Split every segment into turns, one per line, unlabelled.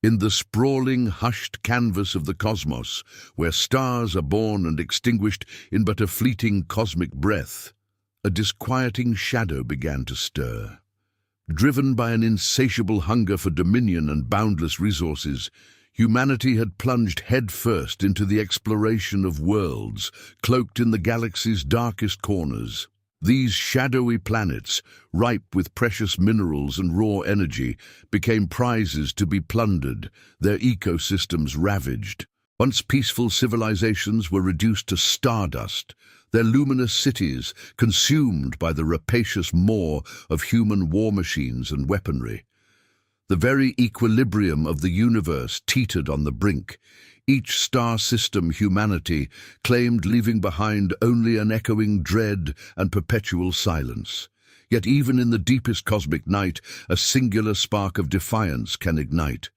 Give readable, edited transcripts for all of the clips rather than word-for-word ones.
In the sprawling, hushed canvas of the cosmos, where stars are born and extinguished in but a fleeting cosmic breath, a disquieting shadow began to stir. Driven by an insatiable hunger for dominion and boundless resources, humanity had plunged headfirst into the exploration of worlds, cloaked in the galaxy's darkest corners. These shadowy planets, ripe with precious minerals and raw energy, became prizes to be plundered, their ecosystems ravaged. Once peaceful civilizations were reduced to stardust, their luminous cities consumed by the rapacious maw of human war machines and weaponry. The very equilibrium of the universe teetered on the brink. Each star system humanity claimed leaving behind only an echoing dread and perpetual silence. Yet even in the deepest cosmic night, a singular spark of defiance can ignite.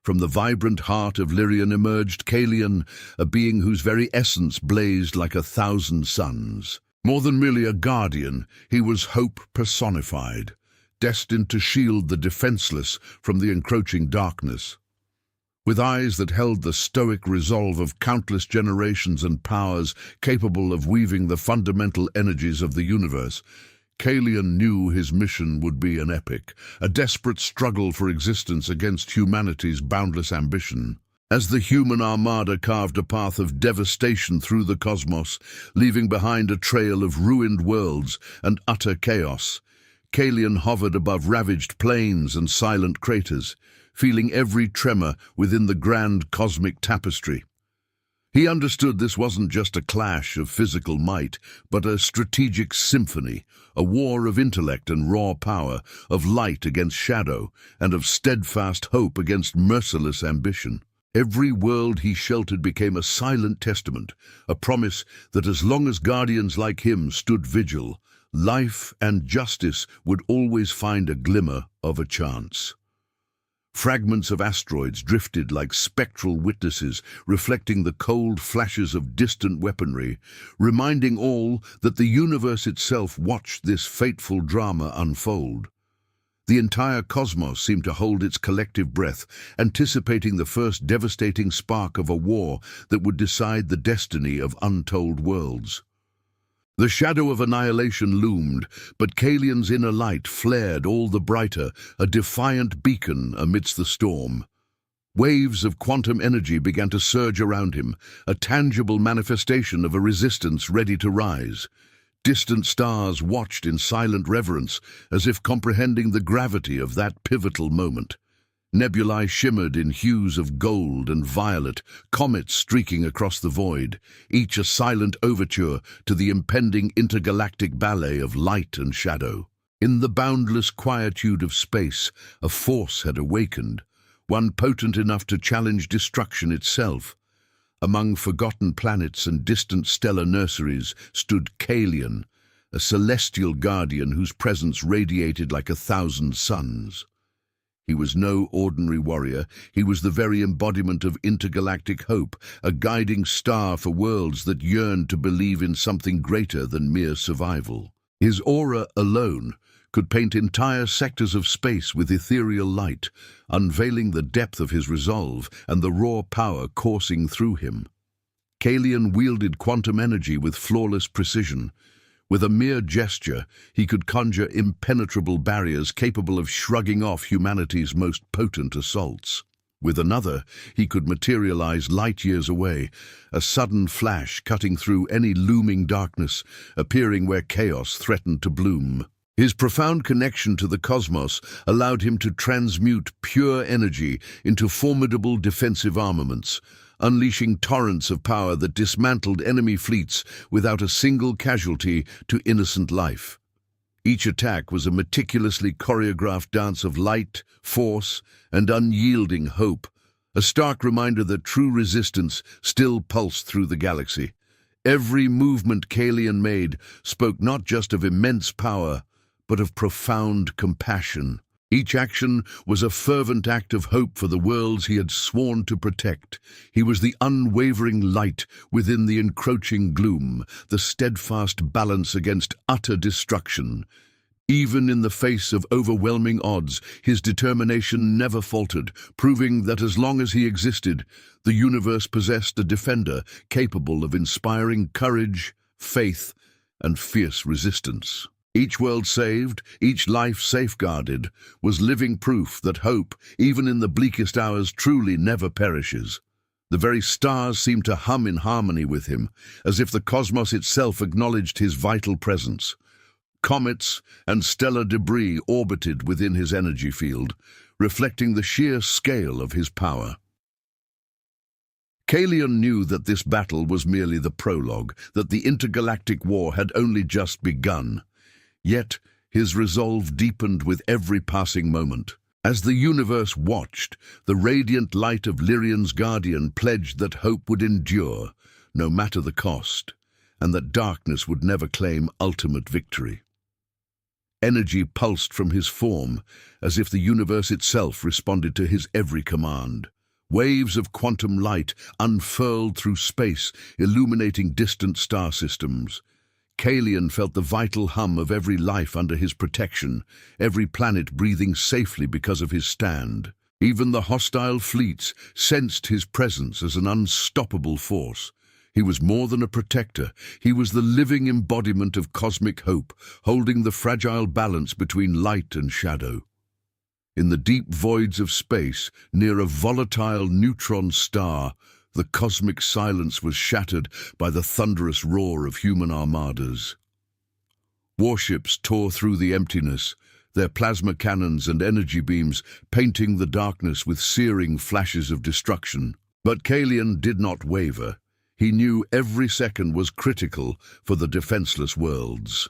From the vibrant heart of Lyrian emerged Kalian, a being whose very essence blazed like 1,000 suns. More than merely a guardian, he was hope personified, destined to shield the defenseless from the encroaching darkness. With eyes that held the stoic resolve of countless generations and powers capable of weaving the fundamental energies of the universe, Kalian knew his mission would be an epic, a desperate struggle for existence against humanity's boundless ambition. As the human armada carved a path of devastation through the cosmos, leaving behind a trail of ruined worlds and utter chaos, Kalian hovered above ravaged plains and silent craters, feeling every tremor within the grand cosmic tapestry. He understood this wasn't just a clash of physical might, but a strategic symphony, a war of intellect and raw power, of light against shadow, and of steadfast hope against merciless ambition. Every world he sheltered became a silent testament, a promise that as long as guardians like him stood vigil, life and justice would always find a glimmer of a chance. Fragments of asteroids drifted like spectral witnesses, reflecting the cold flashes of distant weaponry, reminding all that the universe itself watched this fateful drama unfold. The entire cosmos seemed to hold its collective breath, anticipating the first devastating spark of a war that would decide the destiny of untold worlds. The shadow of annihilation loomed, but Kalian's inner light flared all the brighter, a defiant beacon amidst the storm. Waves of quantum energy began to surge around him, a tangible manifestation of a resistance ready to rise. Distant stars watched in silent reverence, as if comprehending the gravity of that pivotal moment. Nebulae shimmered in hues of gold and violet, comets streaking across the void, each a silent overture to the impending intergalactic ballet of light and shadow. In the boundless quietude of space, a force had awakened, one potent enough to challenge destruction itself. Among forgotten planets and distant stellar nurseries stood Kalian, a celestial guardian whose presence radiated like 1,000 suns. He was no ordinary warrior, he was the very embodiment of intergalactic hope, a guiding star for worlds that yearned to believe in something greater than mere survival. His aura alone could paint entire sectors of space with ethereal light, unveiling the depth of his resolve and the raw power coursing through him. Kalian wielded quantum energy with flawless precision. With a mere gesture, he could conjure impenetrable barriers capable of shrugging off humanity's most potent assaults. With another, he could materialize light years away, a sudden flash cutting through any looming darkness, appearing where chaos threatened to bloom. His profound connection to the cosmos allowed him to transmute pure energy into formidable defensive armaments, unleashing torrents of power that dismantled enemy fleets without a single casualty to innocent life. Each attack was a meticulously choreographed dance of light, force, and unyielding hope, a stark reminder that true resistance still pulsed through the galaxy. Every movement Kalian made spoke not just of immense power, but of profound compassion. Each action was a fervent act of hope for the worlds he had sworn to protect. He was the unwavering light within the encroaching gloom, the steadfast balance against utter destruction. Even in the face of overwhelming odds, his determination never faltered, proving that as long as he existed, the universe possessed a defender capable of inspiring courage, faith, and fierce resistance. Each world saved, each life safeguarded, was living proof that hope, even in the bleakest hours, truly never perishes. The very stars seemed to hum in harmony with him, as if the cosmos itself acknowledged his vital presence. Comets and stellar debris orbited within his energy field, reflecting the sheer scale of his power. Kalian knew that this battle was merely the prologue, that the intergalactic war had only just begun. Yet his resolve deepened with every passing moment. As the universe watched, the radiant light of Lyrian's guardian pledged that hope would endure, no matter the cost, and that darkness would never claim ultimate victory. Energy pulsed from his form, as if the universe itself responded to his every command. Waves of quantum light unfurled through space, illuminating distant star systems. Kalian felt the vital hum of every life under his protection, every planet breathing safely because of his stand. Even the hostile fleets sensed his presence as an unstoppable force. He was more than a protector. He was the living embodiment of cosmic hope, holding the fragile balance between light and shadow. In the deep voids of space, near a volatile neutron star, the cosmic silence was shattered by the thunderous roar of human armadas. Warships tore through the emptiness, their plasma cannons and energy beams painting the darkness with searing flashes of destruction. But Kalian did not waver. He knew every second was critical for the defenseless worlds.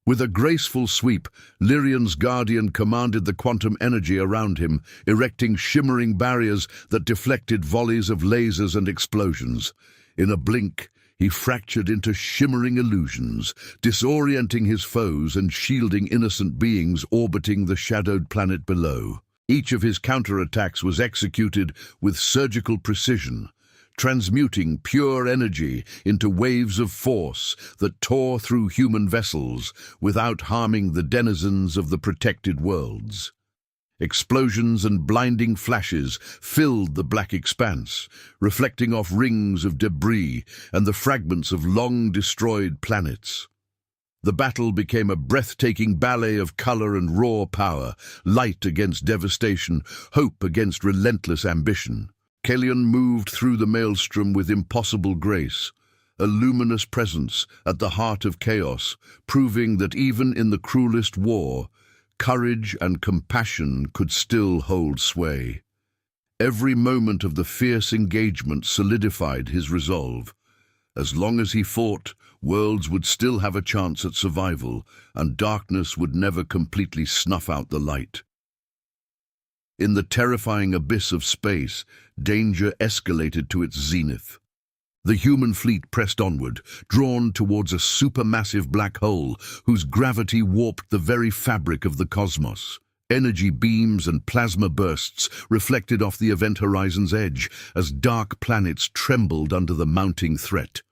With a graceful sweep, Lyrian's guardian commanded the quantum energy around him, erecting shimmering barriers that deflected volleys of lasers and explosions. In a blink, he fractured into shimmering illusions, disorienting his foes and shielding innocent beings orbiting the shadowed planet below. Each of his counterattacks was executed with surgical precision, transmuting pure energy into waves of force that tore through human vessels without harming the denizens of the protected worlds. Explosions and blinding flashes filled the black expanse, reflecting off rings of debris and the fragments of long-destroyed planets. The battle became a breathtaking ballet of color and raw power, light against devastation, hope against relentless ambition. Kalian moved through the maelstrom with impossible grace, a luminous presence at the heart of chaos, proving that even in the cruelest war, courage and compassion could still hold sway. Every moment of the fierce engagement solidified his resolve. As long as he fought, worlds would still have a chance at survival, and darkness would never completely snuff out the light. In the terrifying abyss of space, danger escalated to its zenith. The human fleet pressed onward, drawn towards a supermassive black hole whose gravity warped the very fabric of the cosmos. Energy beams and plasma bursts reflected off the event horizon's edge as dark planets trembled under the mounting threat.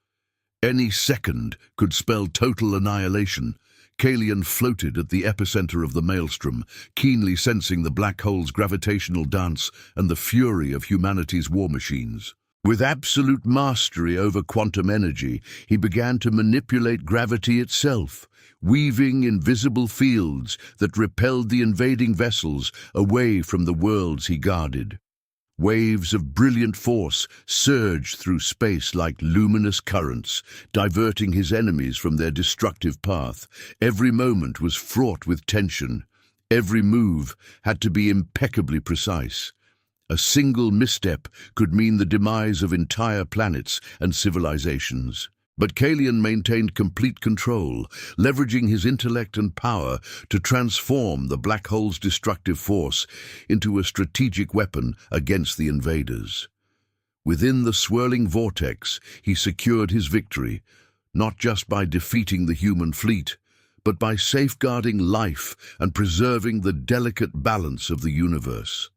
Any second could spell total annihilation. Kalian floated at the epicenter of the maelstrom, keenly sensing the black hole's gravitational dance and the fury of humanity's war machines. With absolute mastery over quantum energy, he began to manipulate gravity itself, weaving invisible fields that repelled the invading vessels away from the worlds he guarded. Waves of brilliant force surged through space like luminous currents, diverting his enemies from their destructive path. Every moment was fraught with tension. Every move had to be impeccably precise. A single misstep could mean the demise of entire planets and civilizations. But Kalian maintained complete control, leveraging his intellect and power to transform the black hole's destructive force into a strategic weapon against the invaders. Within the swirling vortex, he secured his victory, not just by defeating the human fleet, but by safeguarding life and preserving the delicate balance of the universe.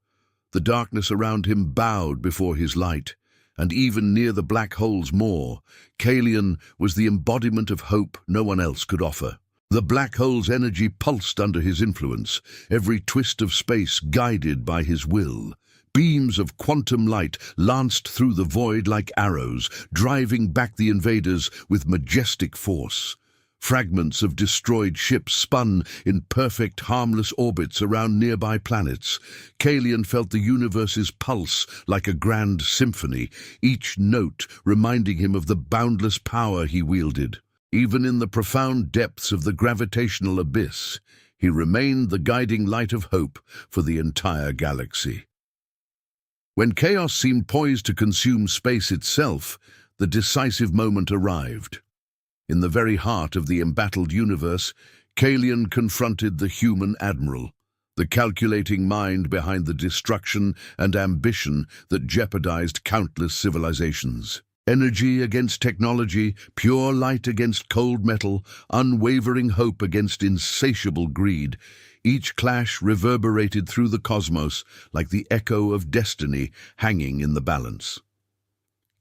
The darkness around him bowed before his light, and even near the black hole's maw, Kalian was the embodiment of hope no one else could offer. The black hole's energy pulsed under his influence, every twist of space guided by his will. Beams of quantum light lanced through the void like arrows, driving back the invaders with majestic force. Fragments of destroyed ships spun in perfect, harmless orbits around nearby planets. Kalian felt the universe's pulse like a grand symphony, each note reminding him of the boundless power he wielded. Even in the profound depths of the gravitational abyss, he remained the guiding light of hope for the entire galaxy. When chaos seemed poised to consume space itself, the decisive moment arrived. In the very heart of the embattled universe, Kalian confronted the human admiral, the calculating mind behind the destruction and ambition that jeopardized countless civilizations. Energy against technology, pure light against cold metal, unwavering hope against insatiable greed. Each clash reverberated through the cosmos like the echo of destiny hanging in the balance.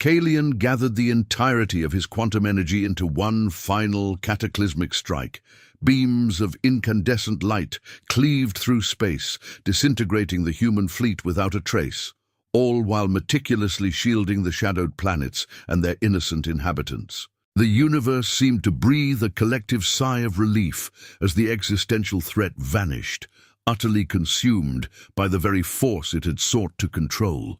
Kalian gathered the entirety of his quantum energy into one final cataclysmic strike. Beams of incandescent light cleaved through space, disintegrating the human fleet without a trace, all while meticulously shielding the shadowed planets and their innocent inhabitants. The universe seemed to breathe a collective sigh of relief as the existential threat vanished, utterly consumed by the very force it had sought to control.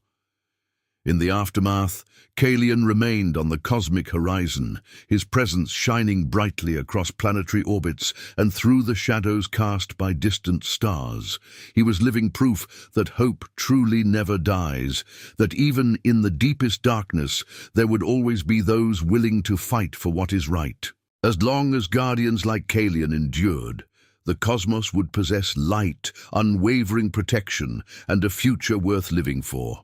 In the aftermath, Kalian remained on the cosmic horizon, his presence shining brightly across planetary orbits and through the shadows cast by distant stars. He was living proof that hope truly never dies, that even in the deepest darkness there would always be those willing to fight for what is right. As long as guardians like Kalian endured, the cosmos would possess light, unwavering protection, and a future worth living for.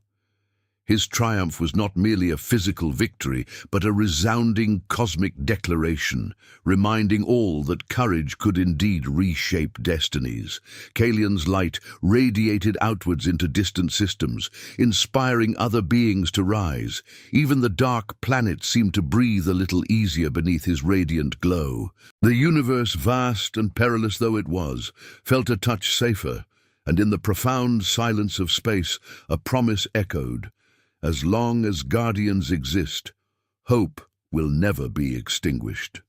His triumph was not merely a physical victory, but a resounding cosmic declaration, reminding all that courage could indeed reshape destinies. Kalian's light radiated outwards into distant systems, inspiring other beings to rise. Even the dark planets seemed to breathe a little easier beneath his radiant glow. The universe, vast and perilous though it was, felt a touch safer, and in the profound silence of space, a promise echoed. As long as guardians exist, hope will never be extinguished.